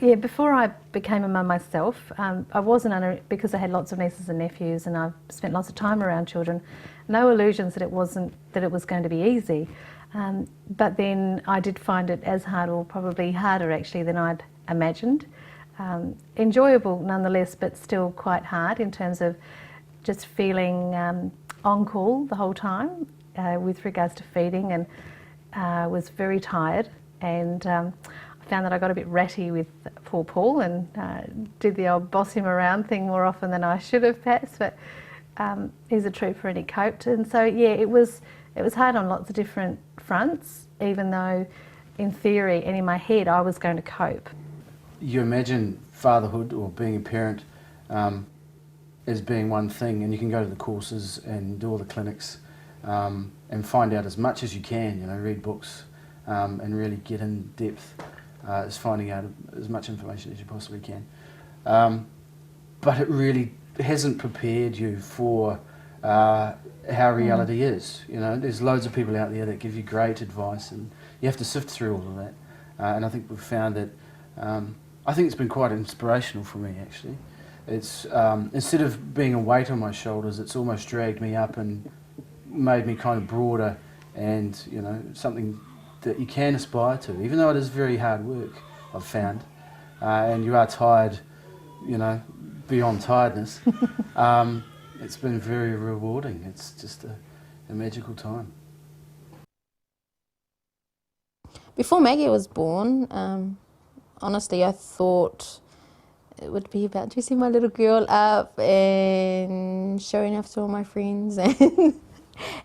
Yeah, before I became a mum myself, I wasn't because I had lots of nieces and nephews, and I've spent lots of time around children. No illusions that it was going to be easy, but then I did find it as hard, or probably harder actually, than I'd imagined. Enjoyable nonetheless, but still quite hard in terms of just feeling on call the whole time with regards to feeding, and was very tired, and I found that I got a bit ratty with poor Paul, and did the old boss him around thing more often than I should have perhaps, but he's a trooper and he coped. And so yeah, it was hard on lots of different fronts, even though in theory and in my head I was going to cope. You imagine fatherhood or being a parent as being one thing, and you can go to the courses and do all the clinics and find out as much as you can, you know, read books and really get in depth as finding out as much information as you possibly can. But it really hasn't prepared you for how reality is. You know, there's loads of people out there that give you great advice, and you have to sift through all of that. And I think we've found that I think it's been quite inspirational for me actually. It's instead of being a weight on my shoulders, it's almost dragged me up and made me kind of broader, and you know, something that you can aspire to, even though it is very hard work, I've found, and you are tired, you know, beyond tiredness. It's been very rewarding. It's just a magical time. Before Maggie was born, honestly, I thought it would be about dressing my little girl up and showing off to all my friends,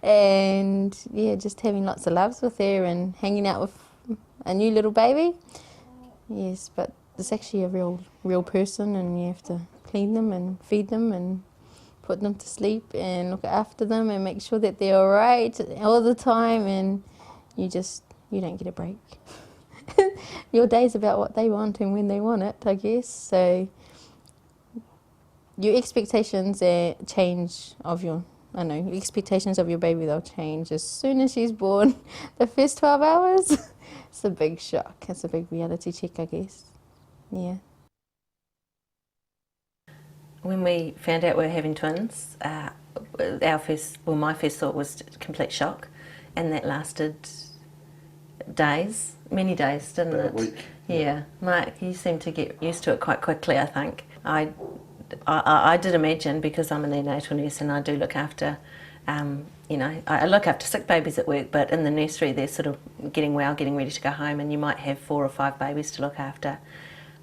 and yeah, just having lots of loves with her and hanging out with a new little baby. Yes, but it's actually a real person, and you have to clean them and feed them and put them to sleep and look after them and make sure that they're all right all the time, and you don't get a break. Your day's about what they want and when they want it, I guess. So your expectations change of your, your expectations of your baby, they'll change as soon as she's born. The first 12 hours, it's a big shock. It's a big reality check, I guess. Yeah. When we found out we were having twins, my first thought was complete shock, and that lasted days, many days, didn't it? About a week. Yeah, Mike, you seemed to get used to it quite quickly, I think. I did imagine, because I'm a neonatal nurse and I do look after, I look after sick babies at work, but in the nursery they're sort of getting well, getting ready to go home, and you might have 4 or 5 babies to look after.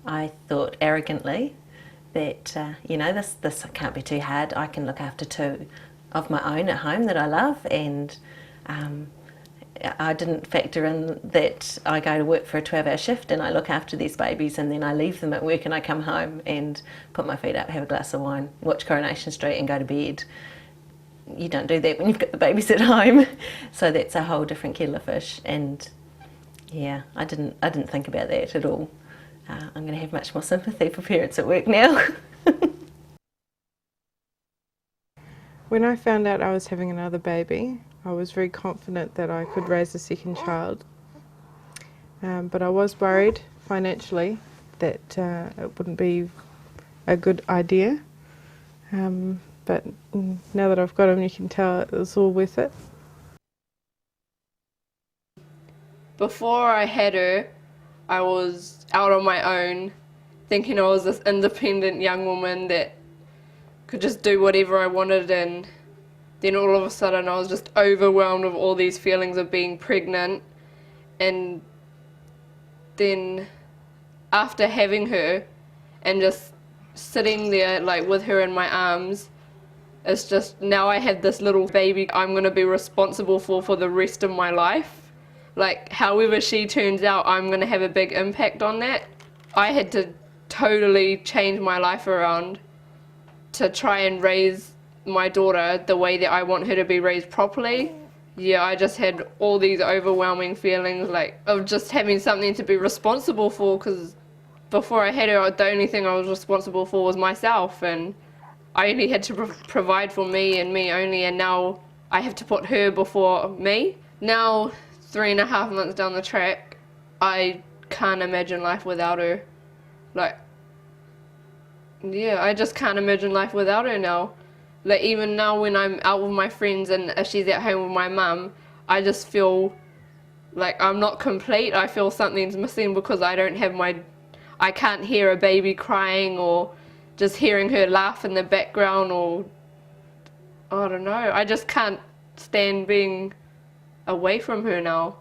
I thought arrogantly that, this can't be too hard. I can look after 2 of my own at home that I love, and I didn't factor in that I go to work for a 12-hour shift and I look after these babies, and then I leave them at work and I come home and put my feet up, have a glass of wine, watch Coronation Street and go to bed. You don't do that when you've got the babies at home. So that's a whole different kettle of fish, and yeah, I didn't think about that at all. I'm going to have much more sympathy for parents at work now. When I found out I was having another baby, I was very confident that I could raise a second child. But I was worried financially that it wouldn't be a good idea. But now that I've got him, you can tell it was all worth it. Before I had her, I was out on my own, thinking I was this independent young woman that could just do whatever I wanted, and then all of a sudden I was just overwhelmed with all these feelings of being pregnant. And then after having her and just sitting there like with her in my arms, it's just, now I have this little baby I'm going to be responsible for the rest of my life. Like, however she turns out, I'm going to have a big impact on that. I had to totally change my life around to try and raise my daughter the way that I want her to be raised properly. Yeah, I just had all these overwhelming feelings like of just having something to be responsible for, because before I had her, the only thing I was responsible for was myself, and I only had to provide for me and me only, and now I have to put her before me. Now, 3.5 months down the track, I can't imagine life without her. Like, yeah, I just can't imagine life without her now. Like, even now when I'm out with my friends and she's at home with my mum, I just feel like I'm not complete. I feel something's missing because I don't have I can't hear a baby crying or just hearing her laugh in the background, or I don't know. I just can't stand being away from her now.